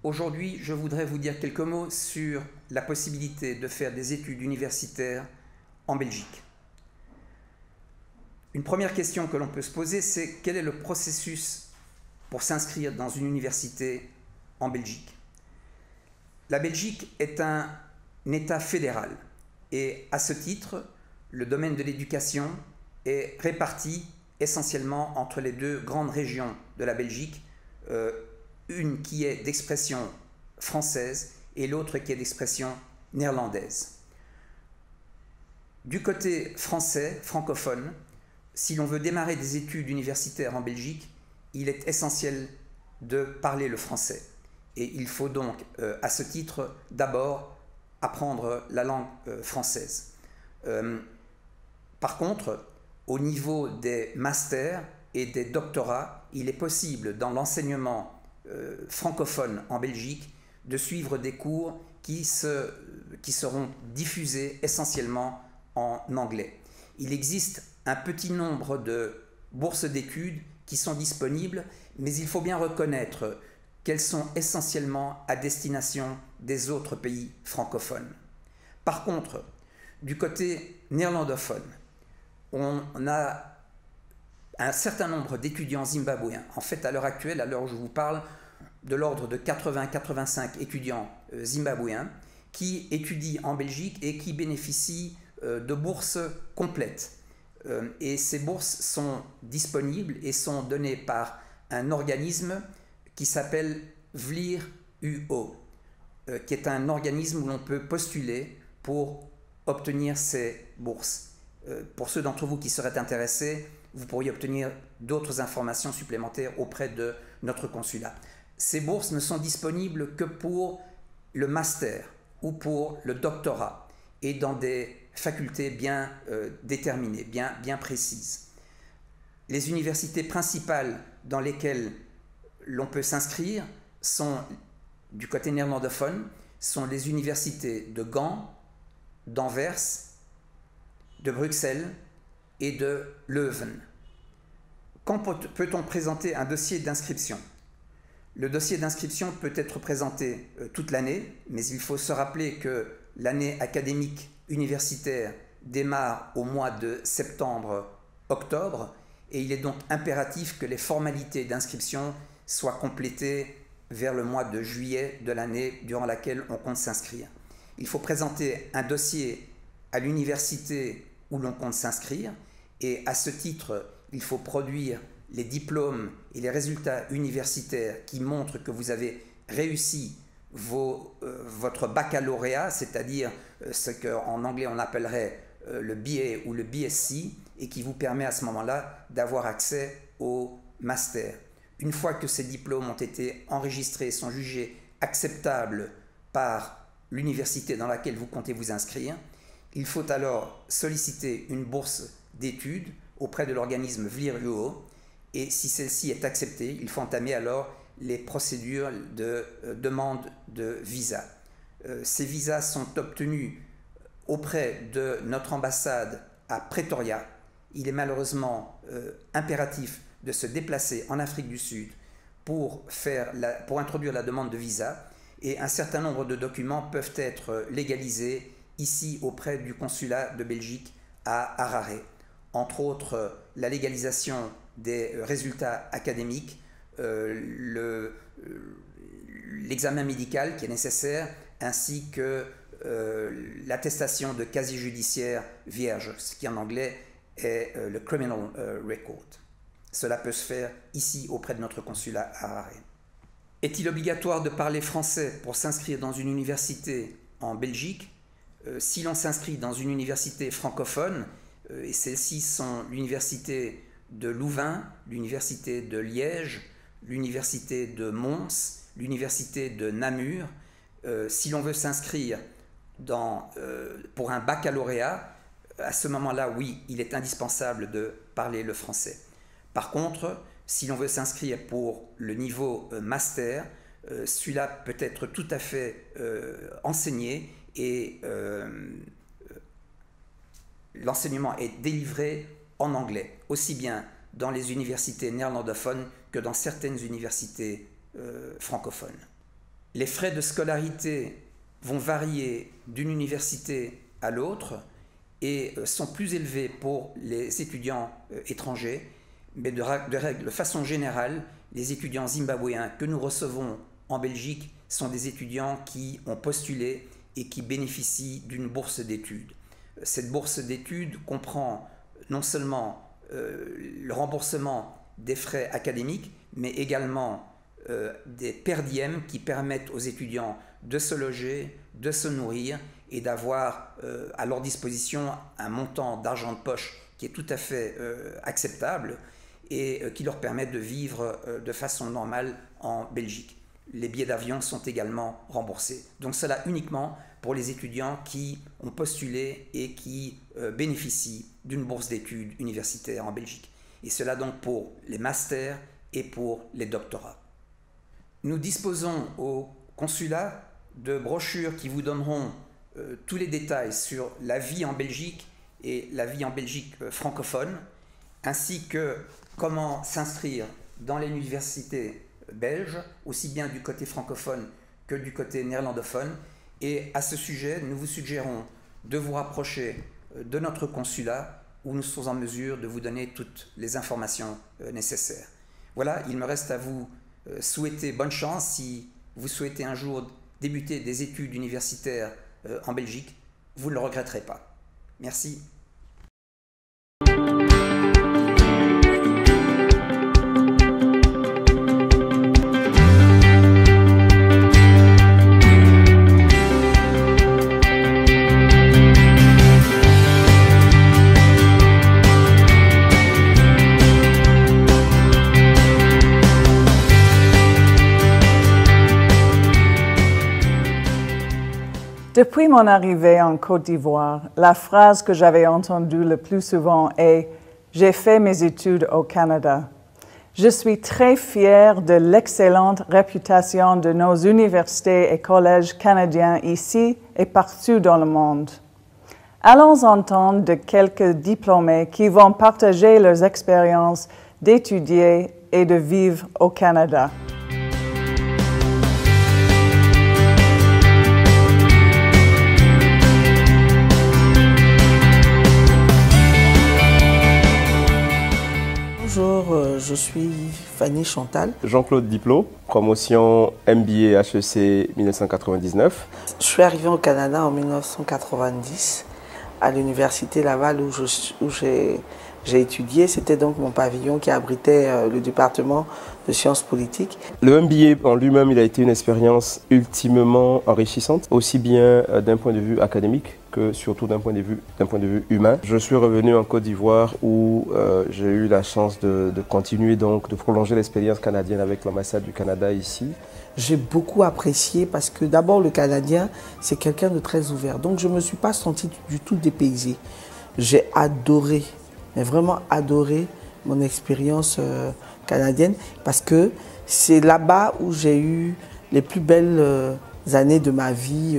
Aujourd'hui, je voudrais vous dire quelques mots sur la possibilité de faire des études universitaires en Belgique. Une première question que l'on peut se poser, c'est quel est le processus pour s'inscrire dans une université en Belgique? La Belgique est un État fédéral et à ce titre, le domaine de l'éducation est réparti essentiellement entre les deux grandes régions de la Belgique, une qui est d'expression française et l'autre qui est d'expression néerlandaise. Du côté français, francophone, si l'on veut démarrer des études universitaires en Belgique, il est essentiel de parler le français. Et il faut donc, à ce titre, d'abord apprendre la langue française. Par contre, au niveau des masters et des doctorats, il est possible, dans l'enseignement francophone en Belgique, de suivre des cours qui seront diffusés essentiellement en anglais. Il existe un petit nombre de bourses d'études qui sont disponibles, mais il faut bien reconnaître qu'elles sont essentiellement à destination des autres pays francophones. Par contre, du côté néerlandophone, on a un certain nombre d'étudiants zimbabwéens. En fait, à l'heure actuelle, à l'heure où je vous parle, de l'ordre de 80-85 étudiants zimbabwéens qui étudient en Belgique et qui bénéficient de bourses complètes. Et ces bourses sont disponibles et sont données par un organisme qui s'appelle VLIR UO, qui est un organisme où l'on peut postuler pour obtenir ces bourses. Pour ceux d'entre vous qui seraient intéressés, vous pourriez obtenir d'autres informations supplémentaires auprès de notre consulat. Ces bourses ne sont disponibles que pour le master ou pour le doctorat et dans des facultés bien déterminées, bien précises. Les universités principales dans lesquelles l'on peut s'inscrire sont, du côté néerlandophone, sont les universités de Gand, d'Anvers, de Bruxelles et de Leuven. Quand peut-on présenter un dossier d'inscription? Le dossier d'inscription peut être présenté toute l'année, mais il faut se rappeler que l'année académique universitaire démarre au mois de septembre-octobre et il est donc impératif que les formalités d'inscription soient complétées vers le mois de juillet de l'année durant laquelle on compte s'inscrire. Il faut présenter un dossier à l'université où l'on compte s'inscrire et à ce titre, il faut produire les diplômes et les résultats universitaires qui montrent que vous avez réussi votre baccalauréat, c'est-à-dire ce qu'en anglais on appellerait le BA ou le BSc, et qui vous permet à ce moment-là d'avoir accès au master. Une fois que ces diplômes ont été enregistrés et sont jugés acceptables par l'université dans laquelle vous comptez vous inscrire, il faut alors solliciter une bourse d'études auprès de l'organisme VLIR-UO, et si celle-ci est acceptée, il faut entamer alors les procédures de demande de visa. Ces visas sont obtenus auprès de notre ambassade à Pretoria. Il est malheureusement impératif de se déplacer en Afrique du Sud pour introduire la demande de visa, et un certain nombre de documents peuvent être légalisés ici auprès du consulat de Belgique à Harare. Entre autres, la légalisation des résultats académiques, l'examen médical qui est nécessaire, ainsi que l'attestation de casier judiciaire vierge, ce qui en anglais est le Criminal Record. Cela peut se faire ici auprès de notre consulat à Harare. Est-il obligatoire de parler français pour s'inscrire dans une université en Belgique? Si l'on s'inscrit dans une université francophone, et celles-ci sont l'université de Louvain, l'université de Liège, l'université de Mons, l'université de Namur. Si l'on veut s'inscrire pour un baccalauréat, à ce moment-là, oui, il est indispensable de parler le français. Par contre, si l'on veut s'inscrire pour le niveau master, celui-là peut être tout à fait enseigné et l'enseignement est délivré en anglais, aussi bien dans les universités néerlandophones que dans certaines universités francophones. Les frais de scolarité vont varier d'une université à l'autre et sont plus élevés pour les étudiants étrangers, mais de façon générale, les étudiants zimbabwéens que nous recevons en Belgique sont des étudiants qui ont postulé et qui bénéficient d'une bourse d'études. Cette bourse d'études comprend non seulement le remboursement des frais académiques, mais également des per diem qui permettent aux étudiants de se loger, de se nourrir et d'avoir à leur disposition un montant d'argent de poche qui est tout à fait acceptable et qui leur permet de vivre de façon normale en Belgique. Les billets d'avion sont également remboursés. Donc cela uniquement pour les étudiants qui ont postulé et qui bénéficient d'une bourse d'études universitaires en Belgique. Et cela donc pour les masters et pour les doctorats. Nous disposons au consulat de brochures qui vous donneront tous les détails sur la vie en Belgique et la vie en Belgique francophone, ainsi que comment s'inscrire dans les universités belges, aussi bien du côté francophone que du côté néerlandophone. Et à ce sujet, nous vous suggérons de vous rapprocher de notre consulat où nous sommes en mesure de vous donner toutes les informations nécessaires. Voilà, il me reste à vous souhaiter bonne chance si vous souhaitez un jour débuter des études universitaires en Belgique. Vous ne le regretterez pas. Merci. Depuis mon arrivée en Côte d'Ivoire, la phrase que j'avais entendue le plus souvent est « J'ai fait mes études au Canada ». Je suis très fière de l'excellente réputation de nos universités et collèges canadiens ici et partout dans le monde. Allons entendre de quelques diplômés qui vont partager leurs expériences d'étudier et de vivre au Canada. Bonjour, je suis Fanny Chantal. Jean-Claude Diplot, promotion MBA HEC 1999. Je suis arrivé au Canada en 1990 à l'université Laval où j'ai étudié. C'était donc mon pavillon qui abritait le département de sciences politiques. Le MBA en lui-même, il a été une expérience ultimement enrichissante, aussi bien d'un point de vue académique que surtout d'un point de vue humain. Je suis revenu en Côte d'Ivoire où j'ai eu la chance de continuer donc de prolonger l'expérience canadienne avec l'ambassade du Canada ici. J'ai beaucoup apprécié parce que d'abord le Canadien, c'est quelqu'un de très ouvert. Donc je ne me suis pas senti du tout dépaysé. J'ai adoré, mais vraiment adoré mon expérience canadienne parce que c'est là-bas où j'ai eu les plus belles années de ma vie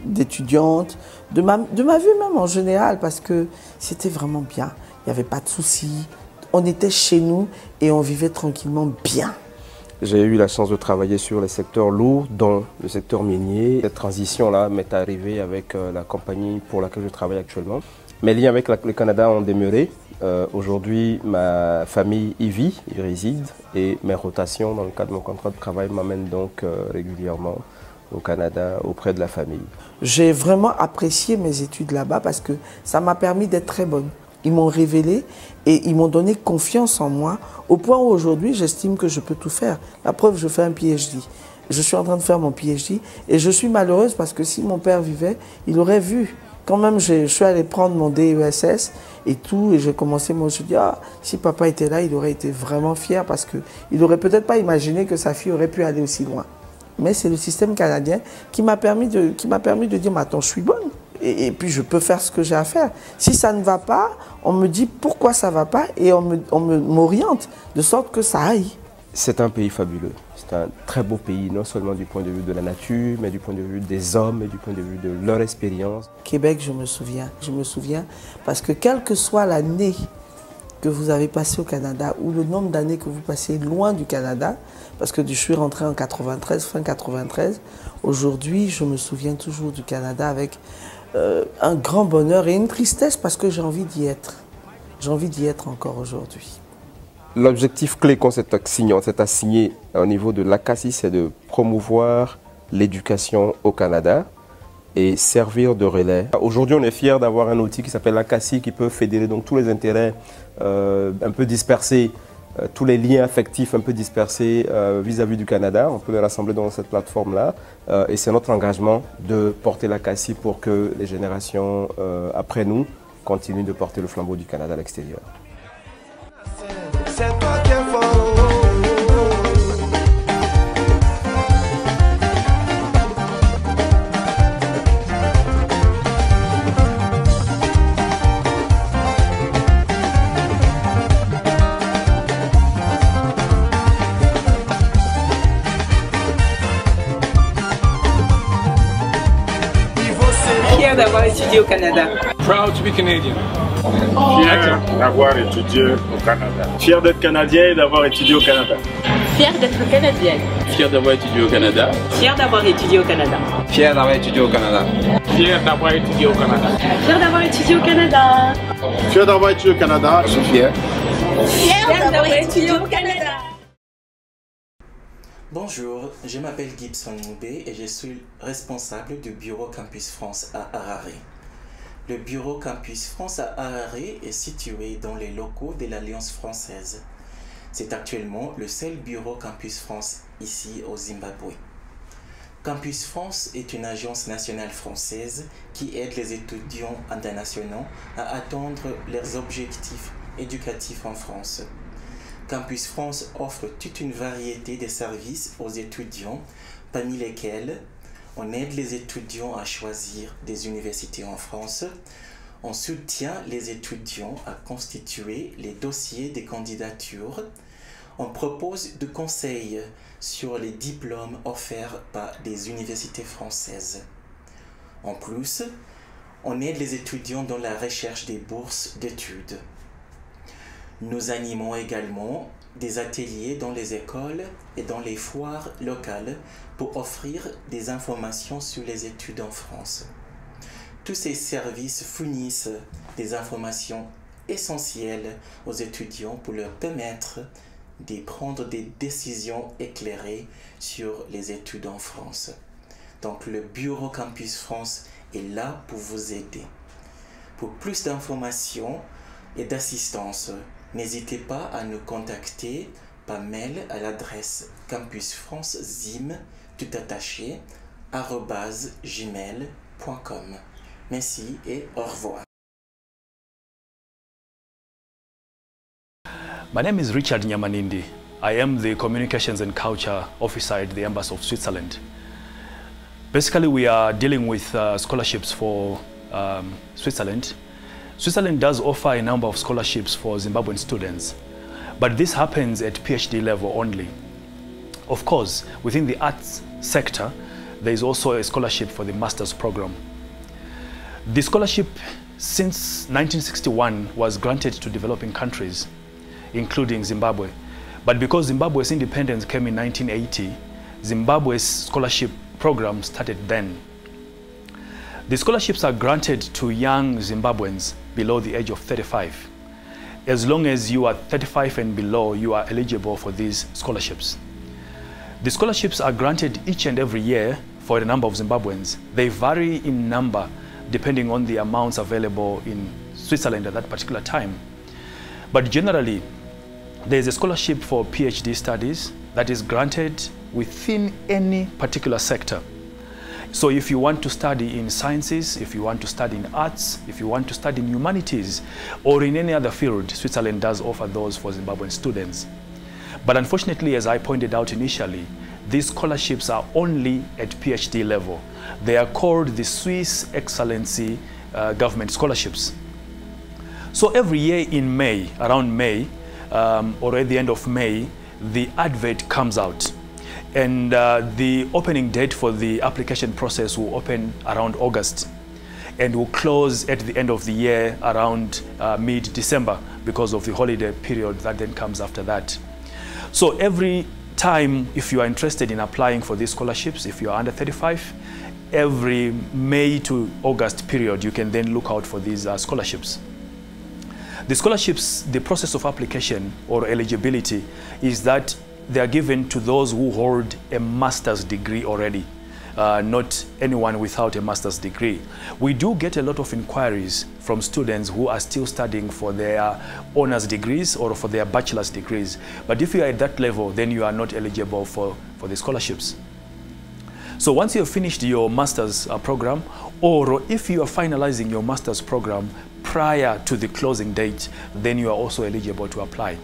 d'étudiante, de ma vie même en général parce que c'était vraiment bien. Il n'y avait pas de soucis, on était chez nous et on vivait tranquillement bien. J'ai eu la chance de travailler sur les secteurs lourds, dont le secteur minier. Cette transition-là m'est arrivée avec la compagnie pour laquelle je travaille actuellement. Mes liens avec le Canada ont demeuré. Aujourd'hui, ma famille y vit, y réside et mes rotations dans le cadre de mon contrat de travail m'amènent donc régulièrement au Canada auprès de la famille. J'ai vraiment apprécié mes études là-bas parce que ça m'a permis d'être très bonne. Ils m'ont révélé et ils m'ont donné confiance en moi au point où aujourd'hui j'estime que je peux tout faire. La preuve, je fais un PhD. Je suis en train de faire mon PhD et je suis malheureuse parce que si mon père vivait, il aurait vu. Quand même, je suis allée prendre mon DESS et tout et j'ai commencé, moi je dis, ah, si papa était là, il aurait été vraiment fier parce qu'il n'aurait peut-être pas imaginé que sa fille aurait pu aller aussi loin. Mais c'est le système canadien qui m'a permis de dire, mais attends, je suis bonne. Et puis je peux faire ce que j'ai à faire. Si ça ne va pas, on me dit pourquoi ça ne va pas et on m'oriente de sorte que ça aille. C'est un pays fabuleux. C'est un très beau pays, non seulement du point de vue de la nature, mais du point de vue des hommes et du point de vue de leur expérience. Québec, je me souviens parce que quelle que soit l'année que vous avez passé au Canada ou le nombre d'années que vous passez loin du Canada, parce que je suis rentrée en 93, fin 93. Aujourd'hui, je me souviens toujours du Canada avec un grand bonheur et une tristesse parce que j'ai envie d'y être. J'ai envie d'y être encore aujourd'hui. L'objectif clé qu'on s'est assigné au niveau de l'ACACI, c'est de promouvoir l'éducation au Canada et servir de relais. Aujourd'hui, on est fiers d'avoir un outil qui s'appelle l'ACACI qui peut fédérer donc tous les intérêts un peu dispersés, tous les liens affectifs un peu dispersés vis-à-vis du Canada. On peut les rassembler dans cette plateforme-là et c'est notre engagement de porter l'ACACI pour que les générations après nous continuent de porter le flambeau du Canada à l'extérieur. C'est toi qui es fort. Fier d'avoir étudié au Canada. Proud to be Canadian. Fier d'avoir étudié au Canada. Fier d'être Canadien et d'avoir étudié au Canada. Fier d'être Canadienne. Fier d'avoir étudié au Canada. Fier d'avoir étudié au Canada. Fier d'avoir étudié au Canada. Fier d'avoir étudié au Canada. Fier d'avoir étudié au Canada. Fier d'avoir étudié au Canada. Je suis fier. Fier d'avoir étudié au Canada. Bonjour, je m'appelle Gibson Moubé et je suis responsable du Bureau Campus France à Harare. Le Bureau Campus France à Harare est situé dans les locaux de l'Alliance française. C'est actuellement le seul bureau Campus France ici au Zimbabwe. Campus France est une agence nationale française qui aide les étudiants internationaux à atteindre leurs objectifs éducatifs en France. Campus France offre toute une variété de services aux étudiants, parmi lesquels on aide les étudiants à choisir des universités en France, on soutient les étudiants à constituer les dossiers des candidatures, on propose des conseils sur les diplômes offerts par des universités françaises. En plus, on aide les étudiants dans la recherche des bourses d'études. Nous animons également des ateliers dans les écoles et dans les foires locales pour offrir des informations sur les études en France. Tous ces services fournissent des informations essentielles aux étudiants pour leur permettre de prendre des décisions éclairées sur les études en France. Donc le Bureau Campus France est là pour vous aider. Pour plus d'informations et d'assistance, n'hésitez pas à nous contacter par mail à l'adresse campusfrancezim @gmail.com. Merci et au revoir. My name is Richard Nyamanindi. I am the Communications and Culture Officer at the Embassy of Switzerland. Basically, we are dealing with scholarships for Switzerland. Switzerland does offer a number of scholarships for Zimbabwean students, but this happens at PhD level only. Of course, within the arts sector, there is also a scholarship for the master's program. The scholarship since 1961 was granted to developing countries, including Zimbabwe. But because Zimbabwe's independence came in 1980, Zimbabwe's scholarship program started then. The scholarships are granted to young Zimbabweans below the age of 35. As long as you are 35 and below, you are eligible for these scholarships. The scholarships are granted each and every year for a number of Zimbabweans. They vary in number depending on the amounts available in Switzerland at that particular time. But generally, there is a scholarship for PhD studies that is granted within any particular sector. So if you want to study in sciences, if you want to study in arts, if you want to study in humanities, or in any other field, Switzerland does offer those for Zimbabwean students. But unfortunately, as I pointed out initially, these scholarships are only at PhD level. They are called the Swiss Excellency Government Scholarships. So every year in May, around May, or at the end of May, the advert comes out. And the opening date for the application process will open around August. and will close at the end of the year around mid-December because of the holiday period that then comes after that. So every time, if you are interested in applying for these scholarships, if you are under 35, every May to August period, you can then look out for these scholarships. The scholarships, the process of application or eligibility is that they are given to those who hold a master's degree already, not anyone without a master's degree. We do get a lot of inquiries from students who are still studying for their honors degrees or for their bachelor's degrees. But if you are at that level, then you are not eligible for the scholarships. So once you have finished your master's program, or if you are finalizing your master's program prior to the closing date, then you are also eligible to apply.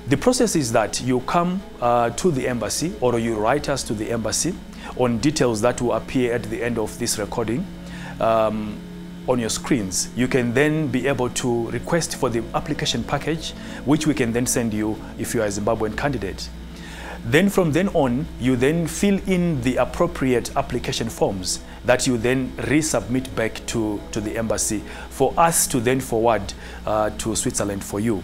The process is that you come to the embassy, or you write us to the embassy on details that will appear at the end of this recording on your screens. You can then be able to request for the application package, which we can then send you if you are a Zimbabwean candidate. Then from then on, you then fill in the appropriate application forms that you then resubmit back to the embassy for us to then forward to Switzerland for you.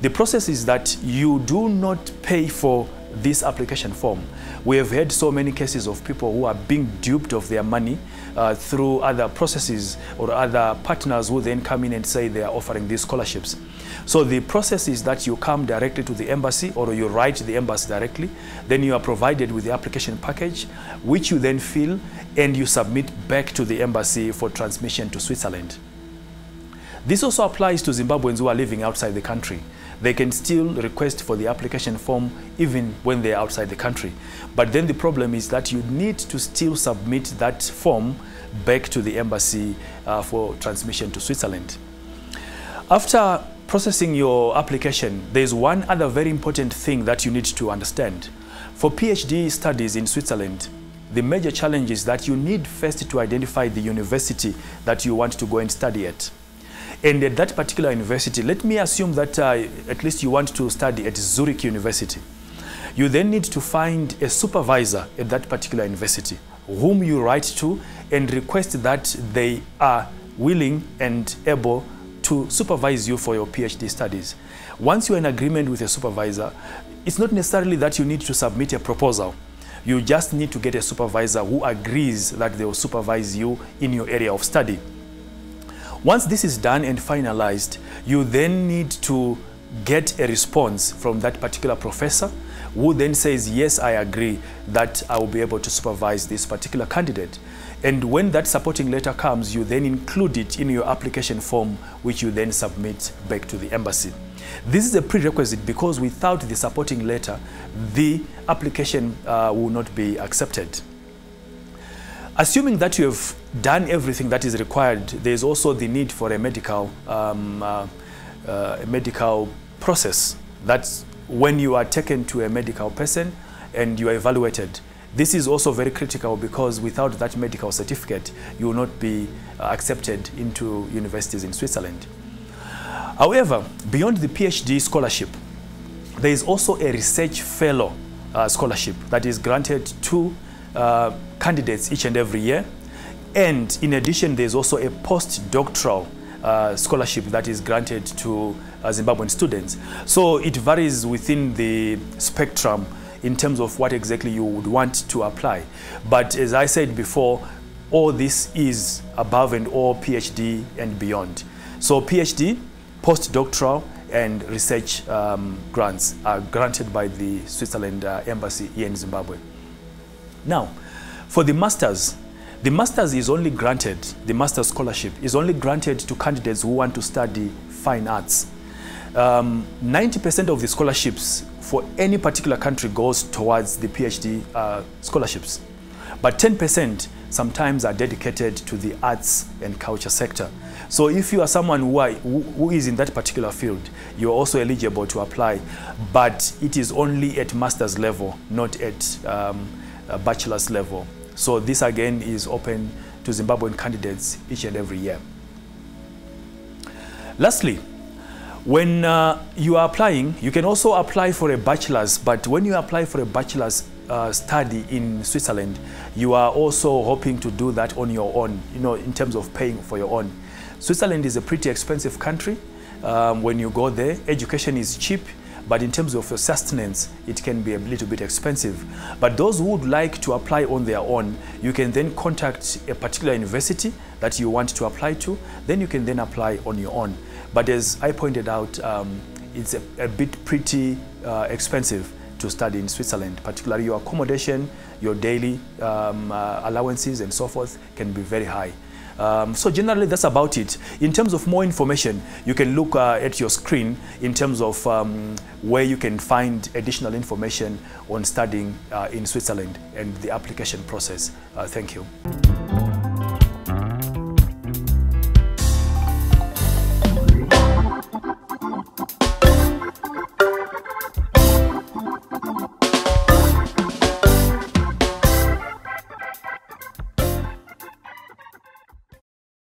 The process is that you do not pay for this application form. We have had so many cases of people who are being duped of their money through other processes or other partners who then come in and say they are offering these scholarships. So the process is that you come directly to the embassy, or you write to the embassy directly. Then you are provided with the application package, which you then fill and you submit back to the embassy for transmission to Switzerland. This also applies to Zimbabweans who are living outside the country. They can still request for the application form even when they are outside the country. But then the problem is that you need to still submit that form back to the embassy for transmission to Switzerland. After processing your application, there's one other very important thing that you need to understand. For PhD studies in Switzerland, the major challenge is that you need first to identify the university that you want to go and study at. And at that particular university, let me assume that at least you want to study at Zurich University. You then need to find a supervisor at that particular university whom you write to and request that they are willing and able to supervise you for your PhD studies. Once you're in agreement with a supervisor, it's not necessarily that you need to submit a proposal. You just need to get a supervisor who agrees that they will supervise you in your area of study. Once this is done and finalized, you then need to get a response from that particular professor who then says, yes, I agree that I will be able to supervise this particular candidate. And when that supporting letter comes, you then include it in your application form, which you then submit back to the embassy. This is a prerequisite because without the supporting letter, the application will not be accepted. Assuming that you have done everything that is required, there is also the need for a medical process. That's when you are taken to a medical person and you are evaluated. This is also very critical because without that medical certificate, you will not be accepted into universities in Switzerland. However, beyond the PhD scholarship, there is also a research fellow scholarship that is granted to candidates each and every year. And in addition, there's also a postdoctoral scholarship that is granted to Zimbabwean students. So it varies within the spectrum in terms of what exactly you would want to apply. But as I said before, all this is above and all PhD and beyond. So PhD, postdoctoral, and research grants are granted by the Switzerland Embassy here in Zimbabwe. Now, for the master's is only granted, the master's scholarship is only granted to candidates who want to study fine arts. 90% of the scholarships for any particular country goes towards the PhD scholarships. But 10% sometimes are dedicated to the arts and culture sector. So if you are someone who is in that particular field, you're also eligible to apply, but it is only at master's level, not at bachelor's level. So this again is open to Zimbabwean candidates each and every year. Lastly, when you are applying, you can also apply for a bachelor's, but when you apply for a bachelor's, study in Switzerland, you are also hoping to do that on your own, in terms of paying for your own. Switzerland is a pretty expensive country. When you go there, education is cheap, but in terms of sustenance, it can be a little bit expensive. But those who would like to apply on their own, you can then contact a particular university that you want to apply to, then you can then apply on your own. But as I pointed out, it's a bit pretty expensive to study in Switzerland, particularly your accommodation, your daily allowances and so forth can be very high. So generally that's about it. In terms of more information, you can look at your screen in terms of where you can find additional information on studying in Switzerland and the application process. Thank you.